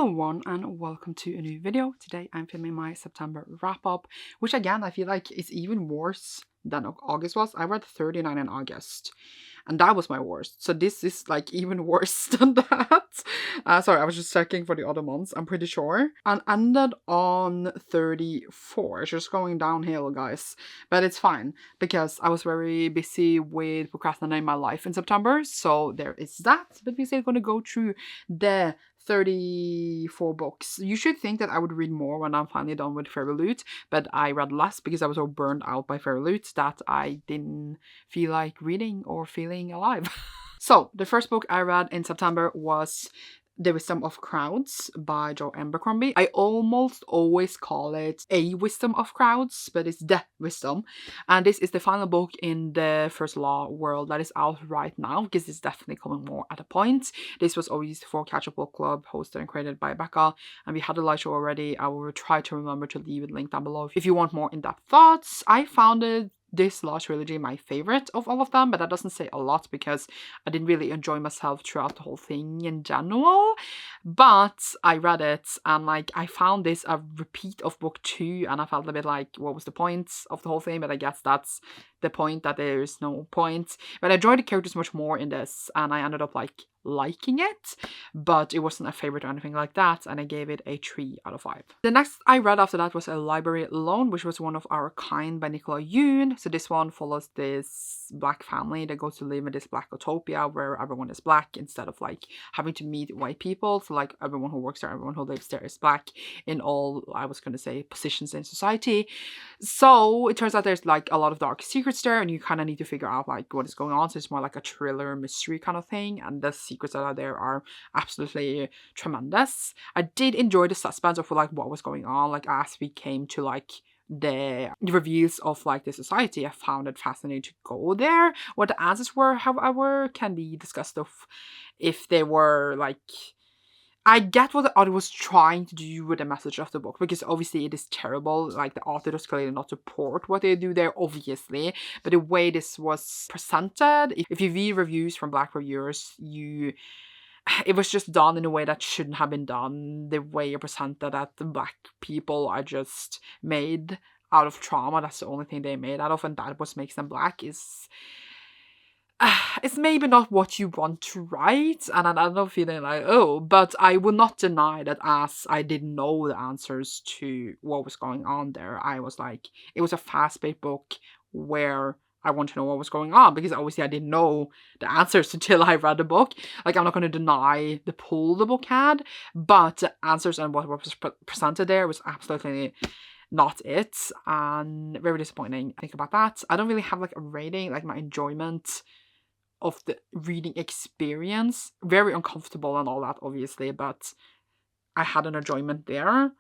Hello everyone and welcome to a new video. Today I'm filming my September wrap up, which again I feel like is even worse than August was. I read 39 in August and that was my worst. So this is like even worse than that. Sorry, I was just checking for the other months, I'm pretty sure. And ended on 34. It's just going downhill, guys. But it's fine because I was very busy with procrastinating my life in September. So there is that. But we're still going to go through the 34 books. You should think that I would read more when I'm finally done with Fairy Loot, but I read less because I was so burned out by Fairy Loot that I didn't feel like reading or feeling alive. So the first book I read in September was The Wisdom of Crowds by Joe Abercrombie. I almost always call it A Wisdom of Crowds, but it's The Wisdom. And this is the final book in the First Law world that is out right now, because it's definitely coming more at a point. This was always for Catch Up Book Club, hosted and created by Becca, and we had a live show already. I will try to remember to leave a link down below if you want more in-depth thoughts. I found this Law trilogy my favorite of all of them, but that doesn't say a lot because I didn't really enjoy myself throughout the whole thing in general. But I read it and like I found this a repeat of book 2 and I felt a bit like, what was the point of the whole thing? But I guess that's the point, that there is no point. But I enjoyed the characters much more in this and I ended up like liking it, but it wasn't a favorite or anything like that, and I gave it a 3 out of 5. The next I read after that was A Library Alone, which was One of Our Kind by Nicola Yoon. So this one follows this black family that goes to live in this black utopia where everyone is black instead of like having to meet white people. So like everyone who works there, everyone who lives there is black in all, I was going to say, positions in society. So it turns out there's like a lot of dark secrets there and you kind of need to figure out like what is going on. So it's more like a thriller mystery kind of thing, and the secrets that are there are absolutely tremendous. I did enjoy the suspense of like what was going on, like as we came to like the reveals of like the society. I found it fascinating to go there. What the answers were, however, can be discussed of if they were like, I get what the author was trying to do with the message of the book, because obviously it is terrible. Like the author does clearly not support what they do there, obviously, but the way this was presented, if you read reviews from black reviewers, it was just done in a way that shouldn't have been done. The way you presented that the black people are just made out of trauma, that's the only thing they're made out of, and that what makes them black is it's maybe not what you want to write, and I'm not feeling like, oh, but I will not deny that as I didn't know the answers to what was going on there, I was like, it was a fast-paced book where I want to know what was going on, because obviously I didn't know the answers until I read the book. Like, I'm not going to deny the pull the book had, but the answers and what was presented there was absolutely not it, and very disappointing. I think about that. I don't really have like a rating, like my enjoyment of the reading experience, very uncomfortable and all that, obviously, but I had an enjoyment there.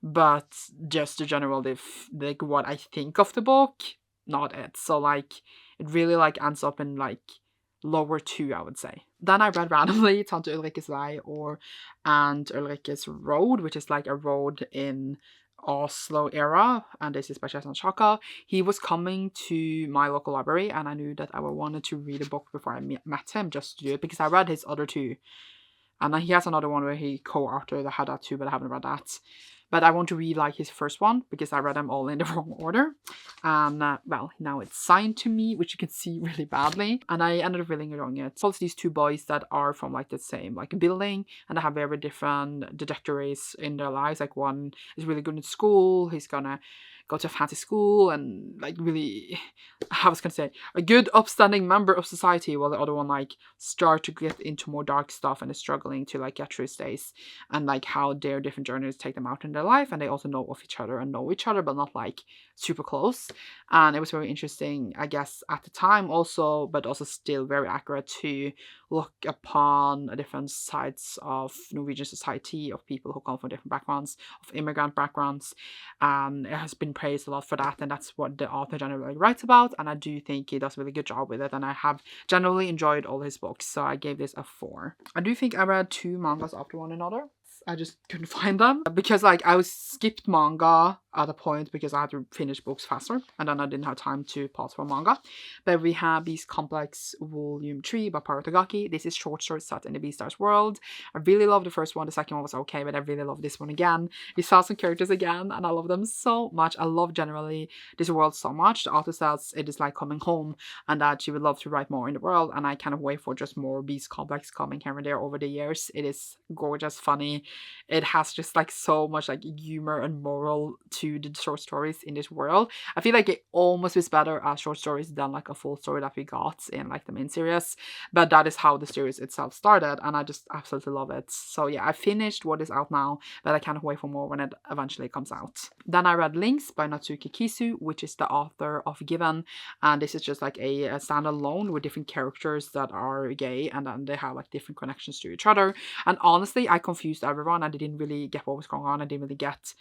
But just the general, like what I think of the book, not it. So like it really like ends up in like lower 2, I would say. Then I read randomly Tante Ulrikkes Vei and Ulrikkes Road, which is like a road in Oslo era, and this is by Kjetil Shaka. He was coming to my local library and I knew that I wanted to read a book before I met him, just to do it, because I read his other 2, and he has another one where he co-authored. I had that too, but I haven't read that. But I want to read like his first one because I read them all in the wrong order. And well, now it's signed to me, which you can see really badly. And I ended up really enjoying it. It's also these 2 boys that are from like the same like building, and they have very different trajectories in their lives. Like one is really good in school. He's gonna go to a fancy school and like really, I was gonna say, a good upstanding member of society, while the other one like start to get into more dark stuff and is struggling to like get through his days, and like how their different journeys take them out in their life, and they also know of each other and know each other, but not like super close. And it was very interesting, I guess, at the time also, but also still very accurate to look upon different sides of Norwegian society, of people who come from different backgrounds, of immigrant backgrounds. It has been praised a lot for that, and that's what the author generally writes about, and I do think he does a really good job with it, and I have generally enjoyed all his books, so I gave this a 4. I do think I read 2 mangas after one another. I just couldn't find them because like I was skipped manga at a point because I had to finish books faster and then I didn't have time to pause for manga. But we have Beast Complex Volume 3 by Paratagaki. This is short stories set in the Beastars world. I really love the first one. The second one was okay, but I really love this one again. We saw some characters again and I love them so much. I love generally this world so much. The author says it is like coming home and that she would love to write more in the world, and I kind of wait for just more Beast Complex coming here and there over the years. It is gorgeous, funny. It has just like so much like humor and moral to the short stories in this world. I feel like it almost is better as short stories than like a full story that we got in like the main series, but that is how the series itself started and I just absolutely love it. So yeah, I finished what is out now, but I can't wait for more when it eventually comes out. Then I read Links by Natsuki Kisu, which is the author of Given, and this is just like a standalone with different characters that are gay and then they have like different connections to each other. And honestly, I confused everyone. I didn't really get what was going on. I didn't really get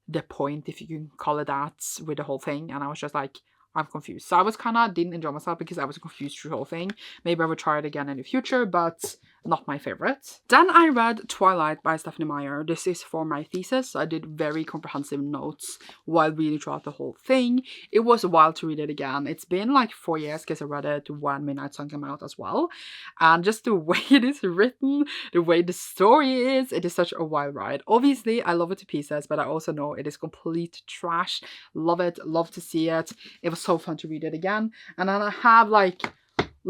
the point, if you can call it that, with the whole thing. And I was just like, I'm confused. So I was kind of didn't enjoy myself because I was confused through the whole thing. Maybe I would try it again in the future, but not my favorite. Then I read Twilight by Stephanie Meyer. This is for my thesis. I did very comprehensive notes while reading throughout the whole thing. It was wild to read it again. It's been like 4 years because I read it when Midnight Sun came out as well. And just the way it is written, the way the story is, it is such a wild ride. Obviously, I love it to pieces, but I also know it is complete trash. Love it. Love to see it. It was so fun to read it again. And then I have like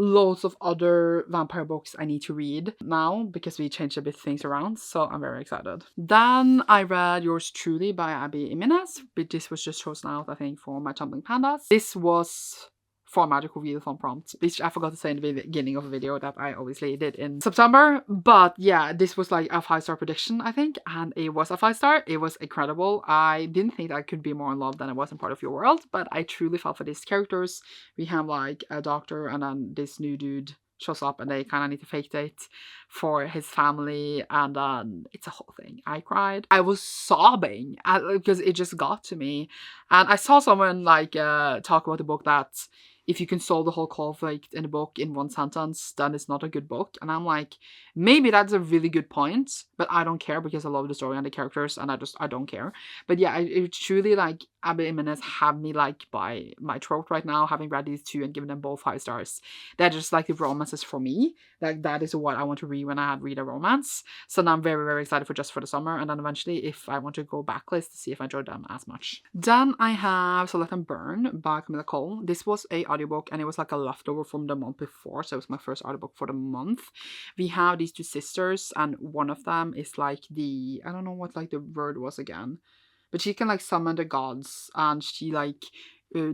loads of other vampire books I need to read now because we changed a bit things around, so I'm very excited. Then I read Yours Truly by Abby Jimenez, but this was just chosen out I think for my Tumbling Pandas. This was for Magical Readathon prompt, which I forgot to say in the beginning of a video that I obviously did in September. But yeah, this was like a 5-star prediction, I think, and it was a 5-star. It was incredible. I didn't think I could be more in love than I was in Part of Your World, but I truly fell for these characters. We have like a doctor and then this new dude shows up and they kind of need to fake date for his family, and then it's a whole thing. I cried. I was sobbing because it just got to me. And I saw someone like talk about the book that if you can solve the whole conflict in a book in one sentence, then it's not a good book. And I'm like, maybe that's a really good point, but I don't care because I love the story and the characters and I don't care. But yeah, it truly like Abby Jimenez have me like by my throat right now, having read these two and given them both 5 stars. They're just like the romances for me. Like that is what I want to read when I read a romance. So now I'm very, very excited for just for the summer, and then eventually if I want to go backlist to see if I enjoyed them as much. Then I have So Let Them Burn by Camilla Cole. This was a audiobook and it was like a leftover from the month before, so it was my first audiobook for the month. We have these two sisters and one of them is like the, I don't know what like the word was again, but she can like summon the gods, and she like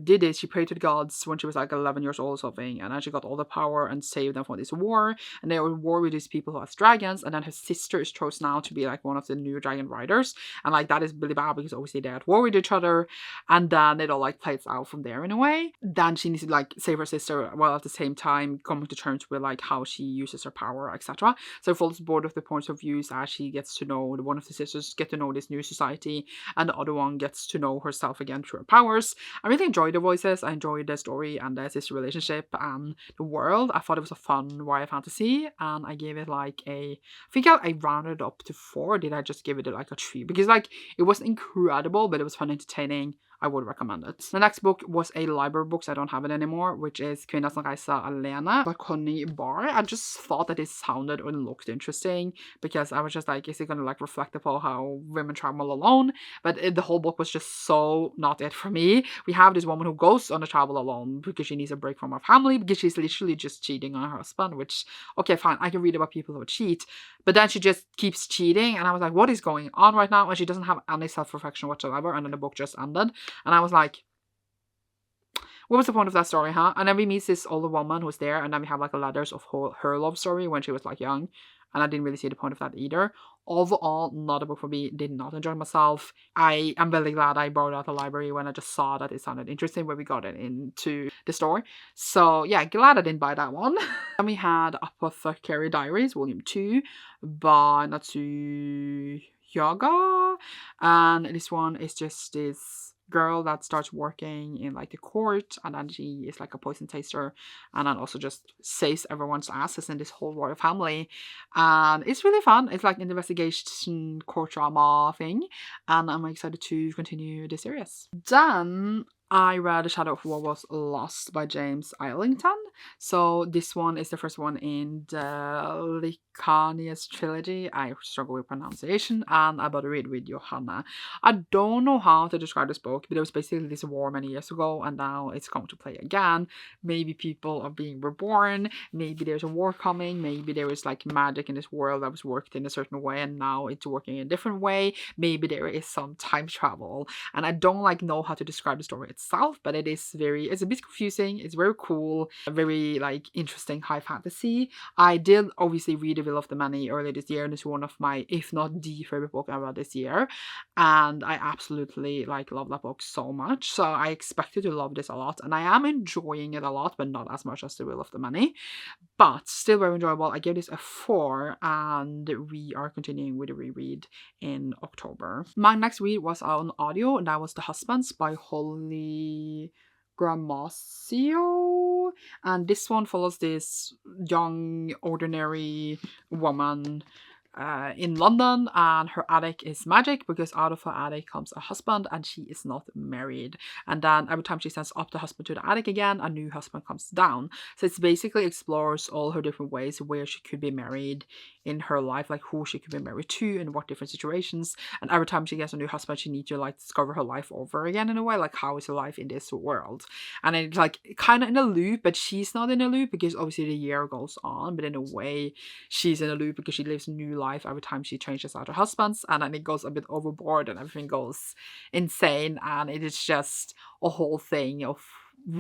did this. She prayed to the gods when she was like 11 years old or something, and then she got all the power and saved them from this war, and they were at war with these people who have dragons, and then her sister is chosen now to be like one of the new dragon riders, and like that is really bad because obviously they're at war with each other, and then it all like plays out from there in a way. Then she needs to like save her sister while at the same time coming to terms with like how she uses her power, etc. So it follows both of the points of views as she gets to know, one of the sisters get to know this new society and the other one gets to know herself again through her powers. I really enjoyed the voices, I enjoyed the story and the sister relationship and the world. I thought it was a fun YA fantasy, and I gave it like I think I rounded up to 4. Did I just give it like a 3? Because like it wasn't incredible, but it was fun, entertaining. I would recommend it. The next book was a library book, so I don't have it anymore, which is Kvinner reiser alene by Connie Barr. I just thought that it sounded and looked interesting because I was just like, is it going to like reflect upon how women travel alone? But the whole book was just so not it for me. We have this woman who goes on a travel alone because she needs a break from her family because she's literally just cheating on her husband, which, okay, fine, I can read about people who cheat, but then she just keeps cheating, and I was like, what is going on right now? And she doesn't have any self-reflection whatsoever, and then the book just ended. And I was like, what was the point of that story, huh? And then we meet this older woman who's there, and then we have like a letters of her love story when she was like young, and I didn't really see the point of that either. Overall, not a book for me. Did not enjoy myself. I am very glad I borrowed out the library when I just saw that it sounded interesting when we got it into the store. So yeah, glad I didn't buy that one. Then we had Apothecary Diaries, Volume 2 by Natsu Yaga, and this one is just this girl that starts working in like the court, and then she is like a poison taster, and then also just saves everyone's asses in this whole royal family. And it's really fun. It's like an investigation court drama thing, and I'm excited to continue the series. Then I read The Shadow of War Was Lost by James Islington. So this one is the first one in the Licanius trilogy. I struggle with pronunciation, and I about to read with Johanna. I don't know how to describe this book, but it was basically this war many years ago, and now it's come to play again. Maybe people are being reborn, maybe there's a war coming, maybe there is like magic in this world that was worked in a certain way and now it's working in a different way. Maybe there is some time travel, and I don't like know how to describe the story itself, but it's a bit confusing. It's very cool, very like interesting high fantasy. I did obviously read The Will of the Many earlier this year, and it's one of my, if not the favorite book I read this year, and I absolutely like love that book so much. So I expected to love this a lot, and I am enjoying it a lot, but not as much as The Will of the Many, but still very enjoyable. I gave this a 4, and we are continuing with the reread in October. My next read was on audio, and that was The Husbands by Holly Gramazio, and this one follows this young ordinary woman in London, and her attic is magic because out of her attic comes a husband, and she is not married. And then every time she sends up the husband to the attic again, a new husband comes down. So it's basically explores all her different ways where she could be married in her life, like who she could be married to and what different situations. And every time she gets a new husband, she needs to like discover her life over again in a way, like how is her life in this world. And it's like kind of in a loop, but she's not in a loop because obviously the year goes on, but in a way she's in a loop because she lives a new life every time she changes out her husbands, and then it goes a bit overboard and everything goes insane, and it is just a whole thing of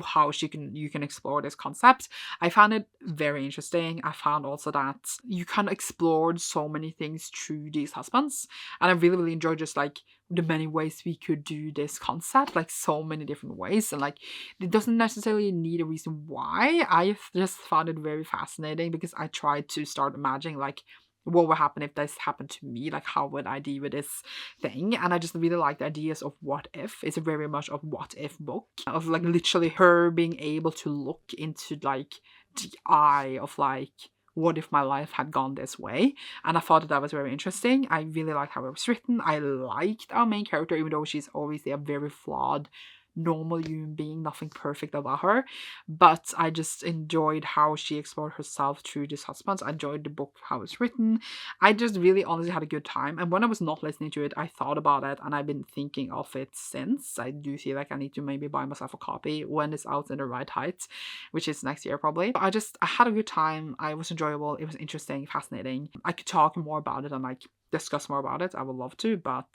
how you can explore this concept. I found it very interesting. I found also that you kind of explored so many things through these husbands, and I really enjoyed just like the many ways we could do this concept, like so many different ways, and like it doesn't necessarily need a reason why. I just found it very fascinating because I tried to start imagining like what would happen if this happened to me, like how would I deal with this thing. And I just really like the ideas of what if. It's very much a what if book of like literally her being able to look into like the eye of like what if my life had gone this way. And I thought that was very interesting. I really liked how it was written. I liked our main character, even though she's obviously a very flawed normal human being, nothing perfect about her, but I just enjoyed how she explored herself through this husband. I enjoyed the book, how it's written. I just really honestly had a good time, and when I was not listening to it, I thought about it, and I've been thinking of it since. I do feel like I need to maybe buy myself a copy when it's out in the right height, which is next year probably. But I had a good time. I was enjoyable. It was interesting, fascinating. I could talk more about it and like discuss more about it. I would love to, but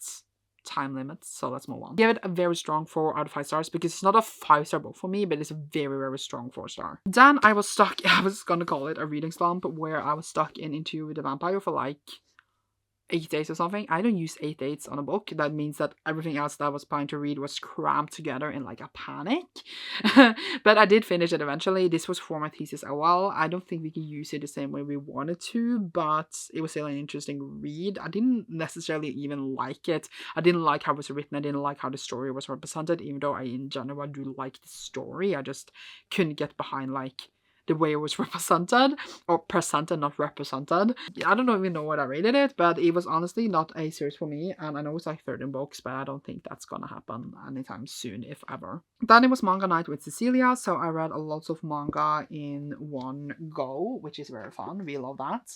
time limits, so let's move on. Give it a very strong 4 out of 5 stars because it's not a 5-star book for me, but it's a very strong 4-star. Then I was stuck, I was gonna call it a reading slump, where I was stuck in Interview with the Vampire for like 8 days or something. I don't use 8 days on a book. That means that everything else that I was planning to read was crammed together in like a panic. But I did finish it eventually. This was for my thesis as well. I don't think we can use it the same way we wanted to, but it was still an interesting read. I didn't necessarily even like it. I didn't like how it was written. I didn't like how the story was represented, even though I in general do like the story. I just couldn't get behind like the way it was represented, or presented, not represented. I don't even know what I rated it, but it was honestly not a series for me, and I know it's like 13 books, but I don't think that's gonna happen anytime soon, if ever. Then it was manga night with Cecilia, so I read a lot of manga in one go, which is very fun. We love that.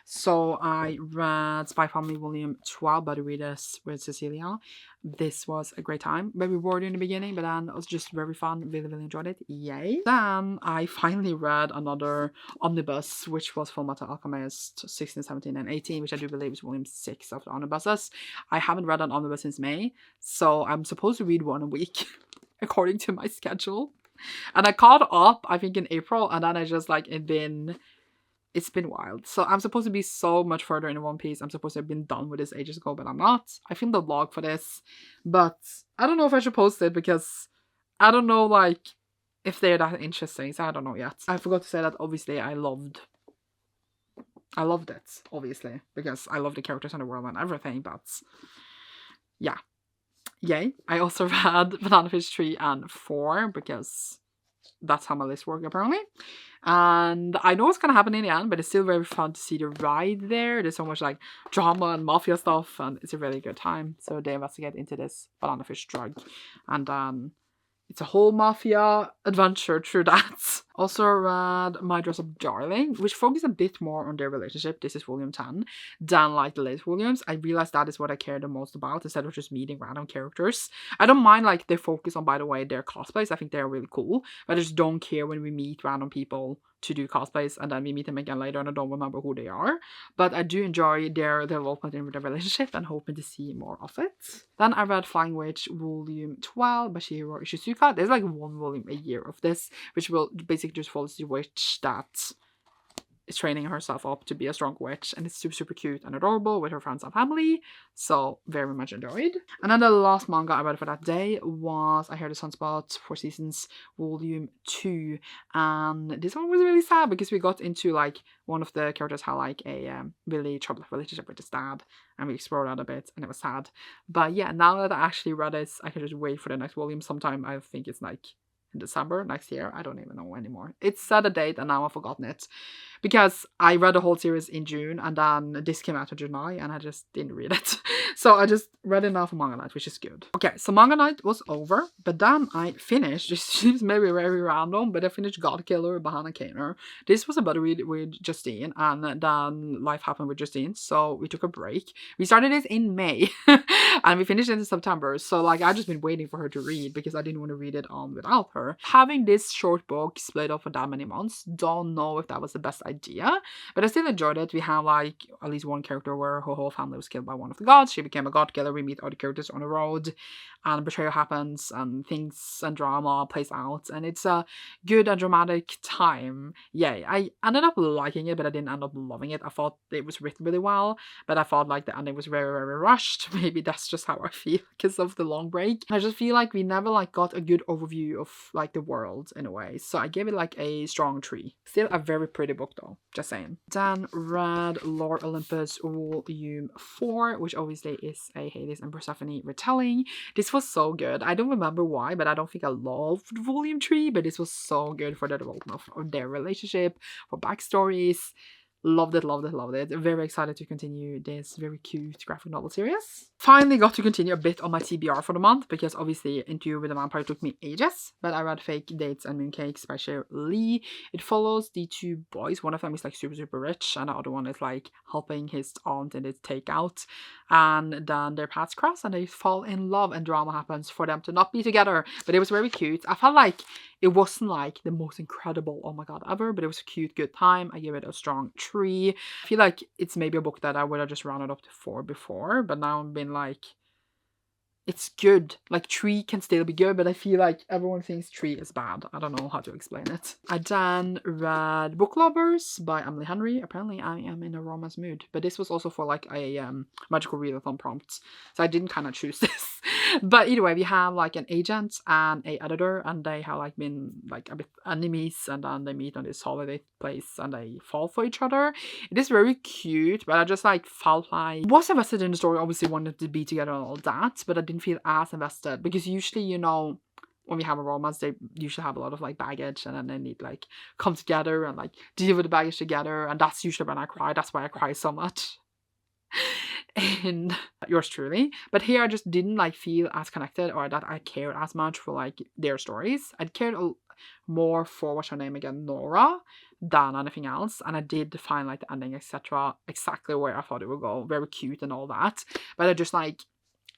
So I read Spy Family Volume 12 by the Readers with Cecilia. This was a great time. Very wordy in the beginning, but then it was just very fun. Really enjoyed it. Yay. Then I finally read another Omnibus, which was Fullmetal, Alchemist 16, 17, and 18, which I do believe is volume 6 of the Omnibuses. I haven't read an Omnibus since May, so I'm supposed to read one a week according to my schedule. And I caught up, I think, in April, and then I just like it's been wild. So I'm supposed to be so much further in One Piece. I'm supposed to have been done with this ages ago, but I'm not. I filmed the vlog for this, but I don't know if I should post it because I don't know like if they're that interesting, so I don't know yet. I forgot to say that obviously I loved it, obviously, because I love the characters and the world and everything, but yeah. yay. I also read Banana Fish 3 and 4 because that's how my list works apparently. And I know what's gonna happen in the end, but it's still very fun to see the ride there. There's so much like drama and mafia stuff, and it's a really good time. So they investigate into this banana fish drug, and it's a whole mafia adventure through that. Also read My Dress Up Darling, which focuses a bit more on their relationship. This is volume 10, than like the latest volumes. I realized that is what I care the most about, instead of just meeting random characters. I don't mind like they focus on, by the way, their cosplays. I think they're really cool. But I just don't care when we meet random people to do cosplays and then we meet them again later and I don't remember who they are. But I do enjoy their development in their relationship and hoping to see more of it. Then I read Flying Witch Volume 12 by Shihiro Ishizuka. There's like one volume a year of this, which will basically just follows the witch that is training herself up to be a strong witch, and it's super, super cute and adorable with her friends and family. So very much enjoyed. And then the last manga I read for that day was I Hear the Sunspot 4 Seasons Volume 2. And this one was really sad because we got into like one of the characters had like a really troubled relationship with his dad, and we explored that a bit and it was sad. But yeah, now that I actually read it, I can just wait for the next volume sometime. I think it's like in December next year. I don't even know anymore. It's set a date and now I've forgotten it because I read the whole series in June and then this came out in July and I just didn't read it. So I just read it now for Manga Night, which is good. Okay, so Manga Night was over, but then I finished, this seems maybe very random, but I finished Godkiller by Hannah Kvinner. This was about to read with Justine, and then life happened with Justine, so we took a break. We started this in May and we finished it in September, so like I just been waiting for her to read because I didn't want to read it on without her. Having this short book split up for that many months, don't know if that was the best idea, but I still enjoyed it. We have like at least one character where her whole family was killed by one of the gods. She became a god killer. We meet other characters on the road and betrayal happens and things and drama plays out, and it's a good and dramatic time. Yay. I ended up liking it, but I didn't end up loving it. I thought it was written really well, but I thought like the ending was very, very rushed. Maybe that's just how I feel because of the long break. I just feel like we never like got a good overview of like the world in a way, so I gave it like a strong 3. Still a very pretty book though, just saying. Then read Lord Olympus Volume 4, which obviously is a Hades and Persephone retelling. This was so good. I don't remember why, but I don't think I loved Volume 3, but this was so good for the development of their relationship, for backstories. Loved it, loved it, loved it. Very excited to continue this very cute graphic novel series. Finally got to continue a bit on my TBR for the month because obviously Interview with a Vampire took me ages, but I read Fake Dates and Mooncakes by Cher Lee. It follows the two boys. One of them is like super, super rich and the other one is like helping his aunt in his takeout, and then their paths cross and they fall in love and drama happens for them to not be together. But it was very cute. I felt like it wasn't like the most incredible oh my god ever, but it was a cute, good time. I give it a strong 3. I feel like it's maybe a book that I would have just rounded up to 4 before, but now I've been like, it's good. Like 3 can still be good, but I feel like everyone thinks 3 is bad. I don't know how to explain it. I then read Book Lovers by Emily Henry. Apparently I am in a romance mood, but this was also for like a magical readathon prompt, so I didn't kind of choose this. But either way, we have like an agent and a editor, and they have like been like a bit enemies, and then they meet on this holiday place and they fall for each other. It is very cute, but I just like felt like I was invested in the story, obviously wanted to be together and all that, but I didn't feel as invested because usually, you know, when we have a romance, they usually have a lot of like baggage, and then they need like come together and like deal with the baggage together, and that's usually when I cry. That's why I cry so much. And yours truly. But here I just didn't like feel as connected or that I cared as much for like their stories. I cared more for, what's her name again, Nora, than anything else, and I did find like the ending etc exactly where I thought it would go, very cute and all that, but I just like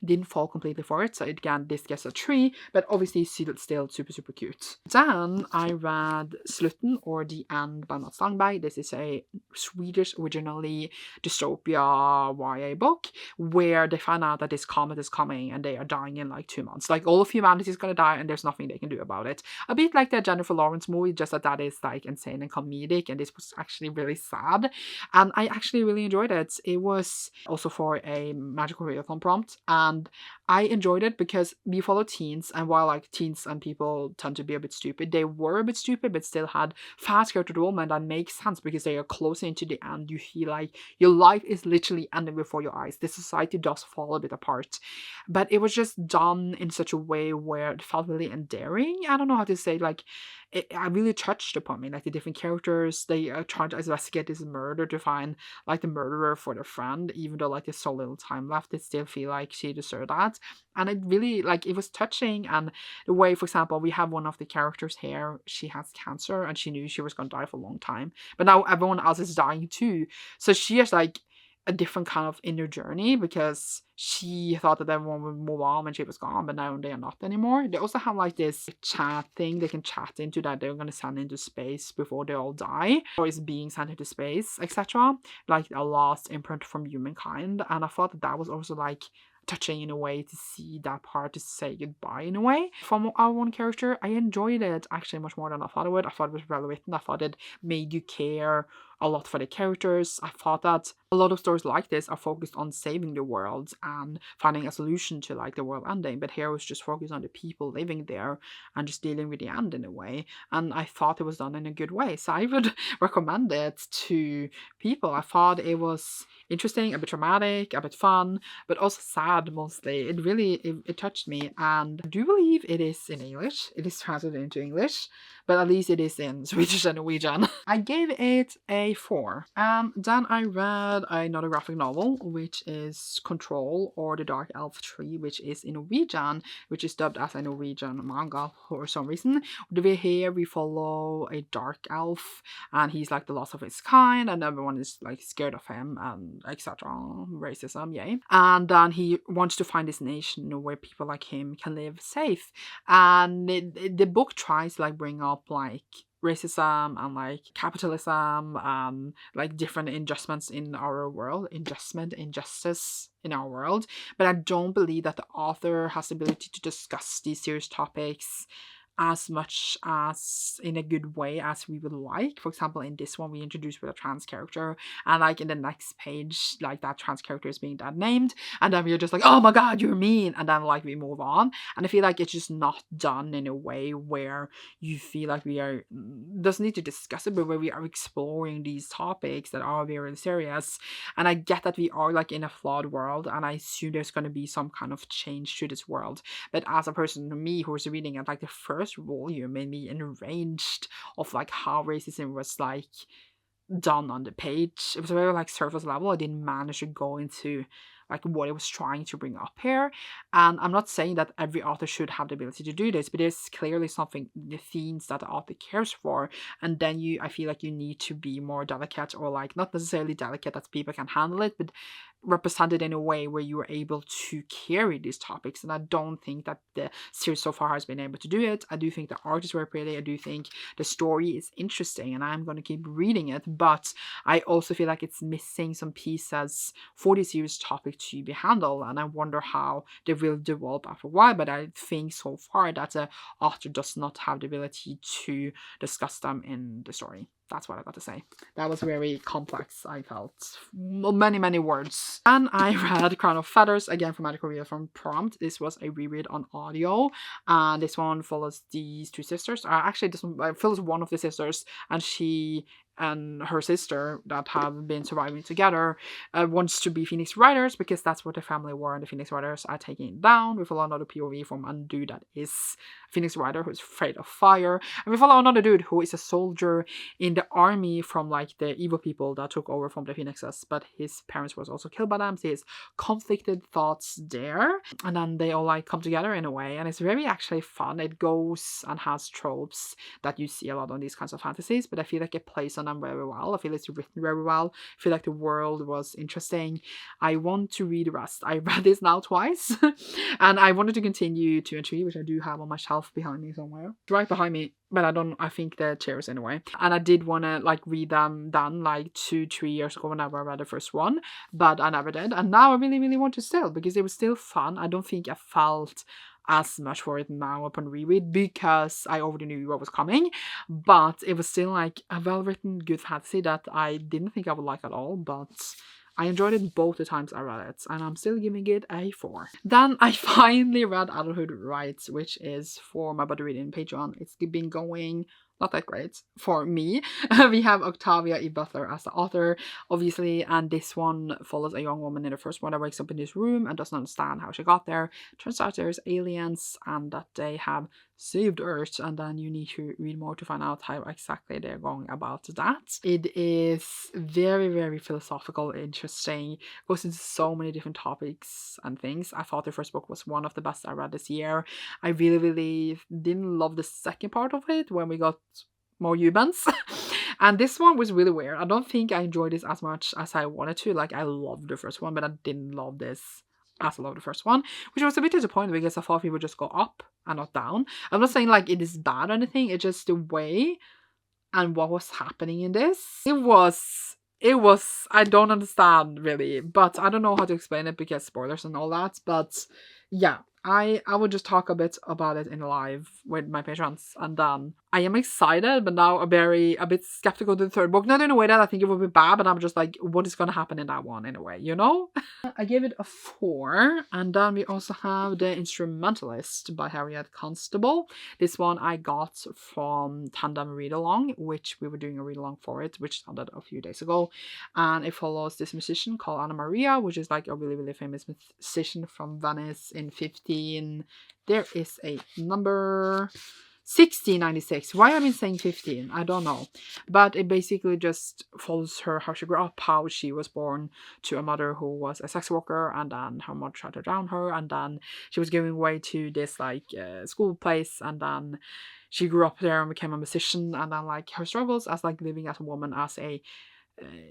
didn't fall completely for it. So again, this gets a 3, but obviously still super, super cute. Then I read Slutten or The End by Mats Langberg. This is a Swedish originally dystopia YA book where they find out that this comet is coming and they are dying in like 2 months. Like all of humanity is gonna die and there's nothing they can do about it. A bit like the Jennifer Lawrence movie, just that is like insane and comedic, and this was actually really sad. And I actually really enjoyed it. It was also for a magical readathon prompt, and And I enjoyed it because we follow teens, and while like teens and people tend to be a bit stupid, they were a bit stupid but still had fast character development that makes sense because they are closer into the end. You feel like your life is literally ending before your eyes. The society does fall a bit apart, but it was just done in such a way where it felt really endearing. I don't know how to say, like it really touched upon me, like the different characters. They are trying to investigate this murder to find like the murderer for their friend, even though like there's so little time left. They still feel like she deserved that, and it really, like, it was touching. And the way, for example, we have one of the characters here, she has cancer and she knew she was going to die for a long time, but now everyone else is dying too, so she has like a different kind of inner journey because she thought that everyone would move on when she was gone, but now they are not anymore. They also have like this chat thing they can chat into that they're going to send into space before they all die, or is being sent into space, etc. Like a last imprint from humankind. And I thought that that was also like touching in a way to see that part, to say goodbye in a way. From our one character, I enjoyed it actually much more than I thought I would. I thought it was well written. I thought it made you care a lot for the characters. I thought that a lot of stories like this are focused on saving the world and finding a solution to like the world ending, but here was just focused on the people living there and just dealing with the end in a way. And I thought it was done in a good way, so I would recommend it to people. I thought it was interesting, a bit dramatic, a bit fun, but also sad mostly. It really it touched me, and I do believe it is in English. It is translated into English, but at least it is in Swedish and Norwegian. I gave it a 4. Then I read another graphic novel, which is Kontroll, or The Dark Elf Tree, which is in Norwegian, which is dubbed as a Norwegian manga for some reason. Here we follow a dark elf, and he's like the last of his kind, and everyone is like scared of him, and etc. Racism, yay. And then he wants to find this nation where people like him can live safe. And the book tries to like bring up like racism and like capitalism, like different injustice in our world, injustice in our world. But I don't believe that the author has the ability to discuss these serious topics as much as in a good way as we would like. For example, in this one we introduced with a trans character, and like in the next page, like that trans character is being that named, and then we're just like, oh my god, you're mean, and then like we move on. And I feel like it's just not done in a way where you feel like we are, doesn't need to discuss it, but where we are exploring these topics that are very serious. And I get that we are like in a flawed world, and I assume there's going to be some kind of change to this world, but as a person, me who was reading it, like the first volume made me enraged of like how racism was like done on the page. It was very like surface level. I didn't manage to go into like what it was trying to bring up here. And I'm not saying that every author should have the ability to do this, but there's clearly something, the themes that the author cares for, and then I feel like you need to be more delicate, or like not necessarily delicate that people can handle it, but represented in a way where you are able to carry these topics. And I don't think that the series so far has been able to do it. I do think the art is very pretty. I do think the story is interesting, and I'm going to keep reading it, but I also feel like it's missing some pieces for the series topic to be handled, and I wonder how they will develop after a while. But I think so far that the author does not have the ability to discuss them in the story. That's what I got to say. That was very complex, I felt. Many words. And I read Crown of Feathers, again from Magical Reader from Prompt. This was a reread on audio. And this one follows these two sisters. Actually, this one follows one of the sisters, and she and her sister that have been surviving together wants to be Phoenix Riders, because that's what the family were, and the Phoenix Riders are taking it down. We follow another POV from a dude that is Phoenix Rider who's afraid of fire, and we follow another dude who is a soldier in the army from like the evil people that took over from the Phoenixes, but his parents was also killed by them, so his conflicted thoughts there, and then they all like come together in a way, and it's very actually fun. It goes and has tropes that you see a lot on these kinds of fantasies, but I feel like it plays on them very well. I feel it's written very well. I feel like the world was interesting. I want to read the rest. I read this now twice and I wanted to continue 2 and 3, which I do have on my shelf behind me somewhere. It's right behind me, but I think the chairs anyway. And I did want to like read them then like 2-3 years ago whenever I read the first one, but I never did. And now I really want to still, because it was still fun. I don't think I felt as much for it now upon reread, because I already knew what was coming, but it was still like a well-written good fantasy that I didn't think I would like at all, but I enjoyed it both the times I read it, and I'm still giving it a 4. Then I finally read Adulthood Rites, which is for my buddy reading Patreon. It's been going not that great for me. We have Octavia E. Butler as the author, obviously, and this one follows a young woman in the first one that wakes up in this room and doesn't understand how she got there. Turns out there's aliens and that they have saved Earth, and then you need to read more to find out how exactly they're going about that. It is very, very philosophical, interesting, goes into so many different topics and things. I thought the first book was one of the best I read this year. I really, really didn't love the second part of it when we got more humans. And this one was really weird. I don't think I enjoyed this as much as I wanted to. Like, I loved the first one, but I didn't love this as I loved the first one, which was a bit disappointing because I thought we would just go up and not down. I'm not saying like it is bad or anything, it's just the way and what was happening in this. It was, I don't understand really, but I don't know how to explain it because spoilers and all that, but yeah. I would just talk a bit about it in live with my patrons, and then I am excited, but now a bit skeptical to the third book. Not in a way that I think it would be bad, but I'm just like, what is gonna happen in that one in a way, you know? I gave it a 4, and then we also have The Instrumentalist by Harriet Constable. This one I got from Tandem Read Along, which we were doing a read along for it, which started a few days ago, and it follows this musician called Anna Maria, which is like a really, really famous musician from Venice in 15. There is a number 1696. Why I've been saying 15, I don't know. But it basically just follows her, how she grew up, how she was born to a mother who was a sex worker, and then her mother tried to drown her, and then she was giving way to this like school place, and then she grew up there and became a musician, and then like her struggles as like living as a woman, as a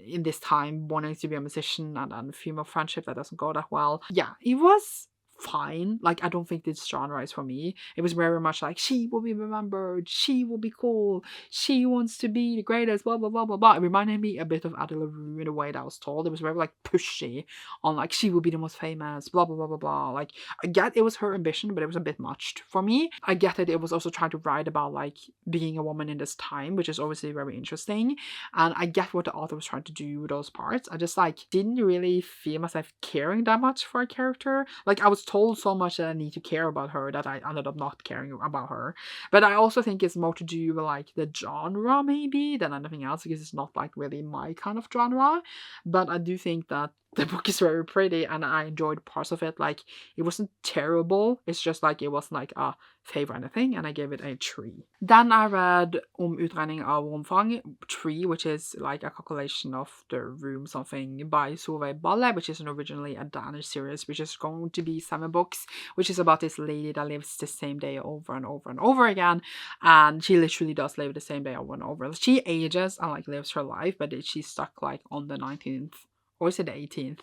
in this time wanting to be a musician, and then female friendship that doesn't go that well. Yeah, it was fine. Like, I don't think this genre is for me. It was very much like, she will be remembered, she will be cool, she wants to be the greatest, blah blah blah blah blah. It reminded me a bit of Adela Rue in the way that I was told. It was very like pushy on like, she will be the most famous, blah blah blah blah blah. Like, I get it was her ambition, but it was a bit much for me. I get that it was also trying to write about like being a woman in this time, which is obviously very interesting, and I get what the author was trying to do with those parts. I just like didn't really feel myself caring that much for a character. Like, I was told so much that I need to care about her that I ended up not caring about her. But I also think it's more to do with like the genre maybe than anything else, because it's not like really my kind of genre. But I do think that the book is very pretty and I enjoyed parts of it. Like, it wasn't terrible, it's just like it wasn't like a favorite or anything, and I gave it a 3. Then I read Utregning av romfang 3, which is like a calculation of the room something by Solveig Balle, which is originally a Danish series, which is going to be 7 books, which is about this lady that lives the same day over and over and over again, and she literally does live the same day over and over. She ages and like lives her life, but she's stuck like on the 19th, or is it the 18th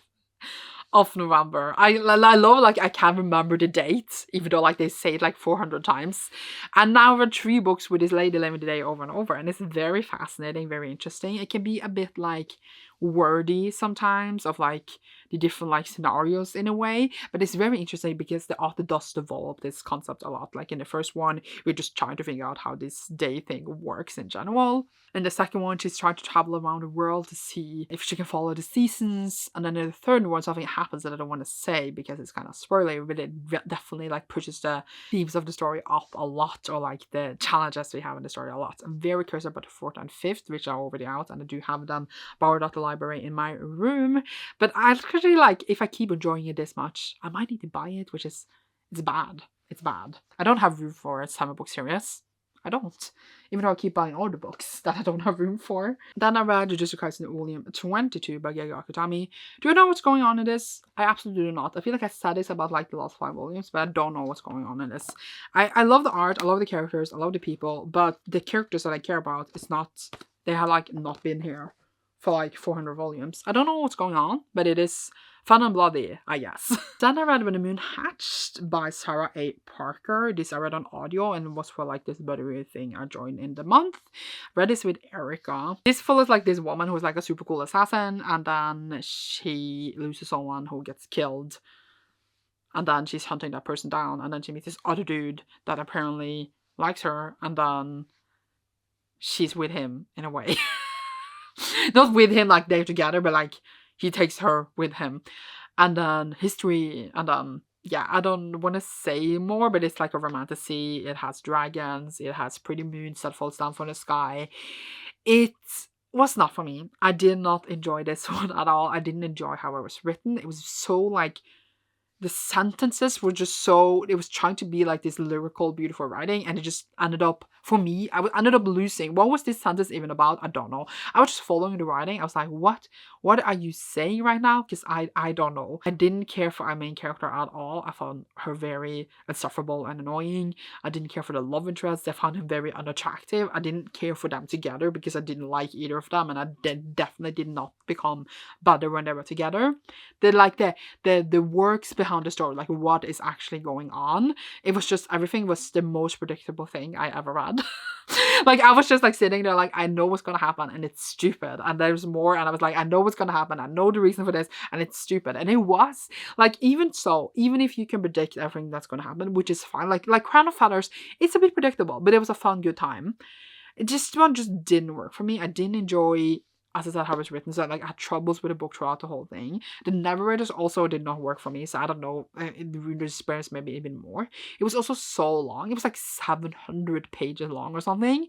of November? I love, like, I can't remember the date, even though like they say it like 400 times. And now I read 3 books with this lady living the day over and over, and it's very fascinating, very interesting. It can be a bit like wordy sometimes of like the different like scenarios in a way, but it's very interesting because the author does develop this concept a lot. Like in the first one, we're just trying to figure out how this day thing works in general. In the second one, she's trying to travel around the world to see if she can follow the seasons. And then in the third one, something happens that I don't want to say because it's kind of spoilery, but it definitely like pushes the themes of the story up a lot, or like the challenges we have in the story a lot. I'm very curious about the 4th and 5th, which are already out, and I do have them borrowed at the library in my room. But I actually, like, if I keep enjoying it this much, I might need to buy it, which is, it's bad. It's bad. I don't have room for a summer book series. I don't. Even though I keep buying all the books that I don't have room for. Then I read Jujutsu Kaisen Volume 22 by Gege Akutami. Do you know what's going on in this? I absolutely do not. I feel like I said this about like the last 5 volumes, but I don't know what's going on in this. I love the art, I love the characters, I love the people, but the characters that I care about, it's not, they have like not been here for like 400 volumes. I don't know what's going on, but it is fun and bloody, I guess. Then I read When the Moon Hatched by Sarah A. Parker. This I read on audio and was for like this buddy thing I joined in the month. Read this with Erica. This follows like this woman who's like a super cool assassin, and then she loses someone who gets killed, and then she's hunting that person down, and then she meets this other dude that apparently likes her, and then she's with him in a way. Not with him like they're together, but like he takes her with him. And then history, and then yeah, I don't want to say more, but it's like a romantasy. It has dragons, it has pretty moons that falls down from the sky. It was not for me. I did not enjoy this one at all. I didn't enjoy how it was written. It was so like, the sentences were just so, it was trying to be like this lyrical, beautiful writing, and it just ended up, for me, ended up losing. What was this sentence even about? I don't know. I was just following the writing. I was like, what are you saying right now? Because I don't know. I didn't care for our main character at all. I found her very insufferable and annoying. I didn't care for the love interest. I found him very unattractive. I didn't care for them together because I didn't like either of them, and I definitely did not become better when they were together. The works behind the story, like what is actually going on, it was just, everything was the most predictable thing I ever read. Like, I was just like sitting there like, I know what's gonna happen and it's stupid, and there's more, and I was like, I know what's gonna happen, I know the reason for this, and it's stupid. And it was like, even if you can predict everything that's gonna happen, which is fine, like Crown of Feathers, it's a bit predictable, but it was a fun, good time. One just didn't work for me. I didn't enjoy, as I said, how it was written, so like, I had troubles with the book throughout the whole thing. The narrators also did not work for me, so I don't know, the reader experience maybe even more. It was also so long. It was like 700 pages long or something,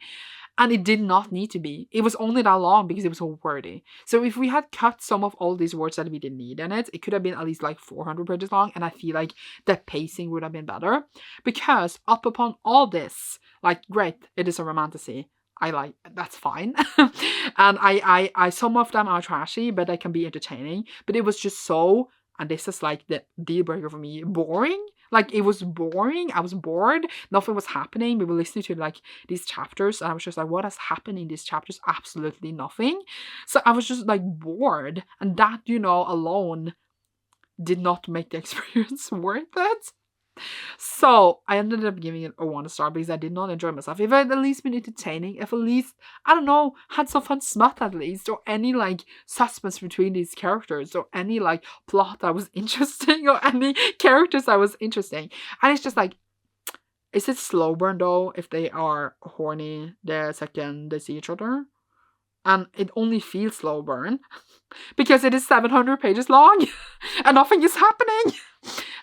and it did not need to be. It was only that long because it was so wordy. So if we had cut some of all these words that we didn't need in it, it could have been at least like 400 pages long, and I feel like the pacing would have been better. Because up upon all this, like, great, it is a romantasy. I like, that's fine. And I some of them are trashy, but they can be entertaining. But it was just so, and this is like the deal breaker for me, boring. Like, it was boring. I was bored. Nothing was happening. We were listening to like these chapters, and I was just like, what has happened in these chapters? Absolutely nothing. So I was just like bored, and that, alone did not make the experience worth it. So I ended up giving it a 1 star because I did not enjoy myself. If it had at least been entertaining, if at least, I don't know, had some fun smut at least, or any like suspense between these characters, or any like plot that was interesting, or any characters that was interesting. And it's just like, is it slow burn though if they are horny the second they see each other? And it only feels slow burn because it is 700 pages long and nothing is happening.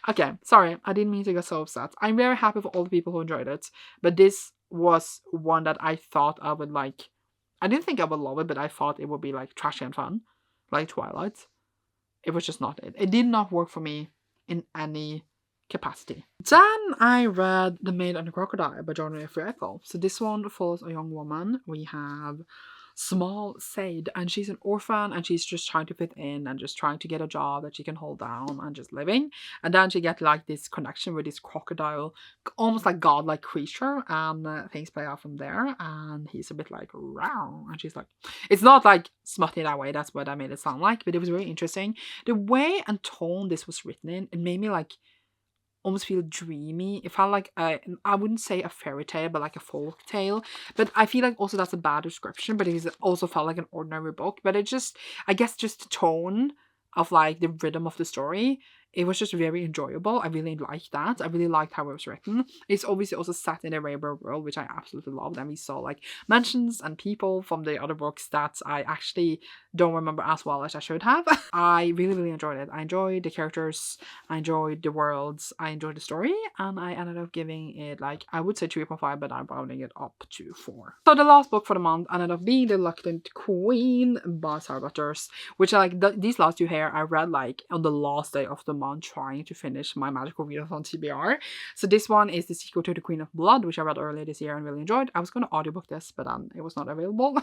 Okay, sorry, I didn't mean to get so upset. I'm very happy for all the people who enjoyed it, but this was one that I thought I would like. I didn't think I would love it, but I thought it would be like trashy and fun, like Twilight. It was just not it. It did not work for me in any capacity. Then I read The Maid and the Crocodile by Jordan F. Ethel. So this one follows a young woman. We have small Maid, and she's an orphan, and she's just trying to fit in and just trying to get a job that she can hold down and just living. And then she gets like this connection with this crocodile, almost like godlike creature, and things play out from there. And he's a bit like, wow, and she's like, it's not like smutty that way, that's what I made it sound like, but it was very interesting. The way and tone this was written in, it made me like almost feel dreamy. It felt like I wouldn't say a fairy tale, but like a folk tale. But I feel like also that's a bad description, but it also felt like an ordinary book. But it just, I guess just the tone of like the rhythm of the story, it was just very enjoyable. I really liked that. I really liked how it was written. It's obviously also set in a rainbow world, which I absolutely loved. And we saw like mentions and people from the other books that I actually don't remember as well as I should have. I really, really enjoyed it. I enjoyed the characters. I enjoyed the worlds. I enjoyed the story. And I ended up giving it like, I would say 3.5, but I'm rounding it up to 4. So the last book for the month ended up being The Reluctant Queen by Sarah Butters, which I like, these last two here I read like on the last day of the month, trying to finish my magical readathon TBR. So this one is The Secret to the Queen of Blood, which I read earlier this year and really enjoyed. I was going to audiobook this, but it was not available.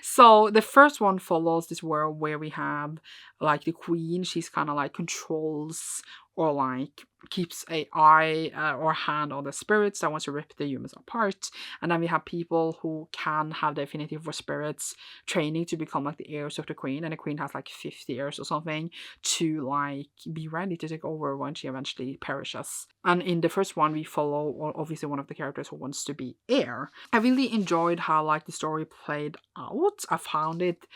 So the first one follows this world where we have like the queen. She's kind of like controls or like keeps a eye or hand on the spirits that wants to rip the humans apart. And then we have people who can have the affinity for spirits training to become like the heirs of the queen, and the queen has like 50 years or something to like be ready to take over when she eventually perishes. And in the first one we follow obviously one of the characters who wants to be heir. I really enjoyed how like the story played out. I found it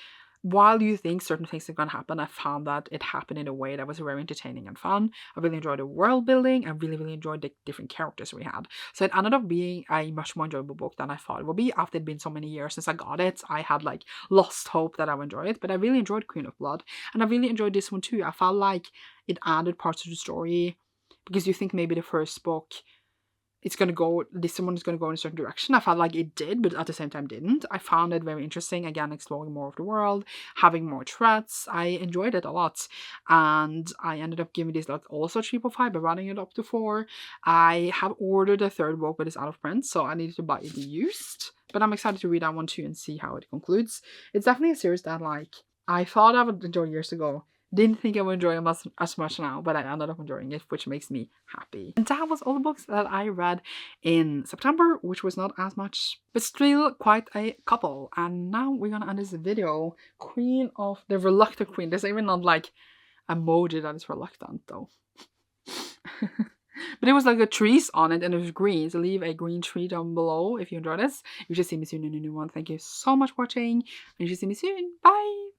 while you think certain things are going to happen, I found that it happened in a way that was very entertaining and fun. I really enjoyed the world building. I really enjoyed the different characters we had. So it ended up being a much more enjoyable book than I thought it would be. After it'd been so many years since I got it, I had like lost hope that I would enjoy it. But I really enjoyed Queen of Blood, and I really enjoyed this one too. I felt like it added parts to the story, because you think maybe the first book, this one is going to go in a certain direction. I felt like it did, but at the same time didn't. I found it very interesting, again, exploring more of the world, having more threats. I enjoyed it a lot, and I ended up giving this like also 3.5 by running it up to 4. I have ordered a third book, but it's out of print, so I needed to buy it used, but I'm excited to read that one too and see how it concludes. It's definitely a series that like I thought I would enjoy years ago. Didn't think I would enjoy them as much now, but I ended up enjoying it, which makes me happy. And that was all the books that I read in September, which was not as much, but still quite a couple. And now we're gonna end this video. Queen of the Reluctant Queen. There's even not like a emoji that is reluctant though. But it was like the trees on it and it was green, so leave a green tree down below if you enjoyed this. You should see me soon in a new one. Thank you so much for watching, and you should see me soon. Bye!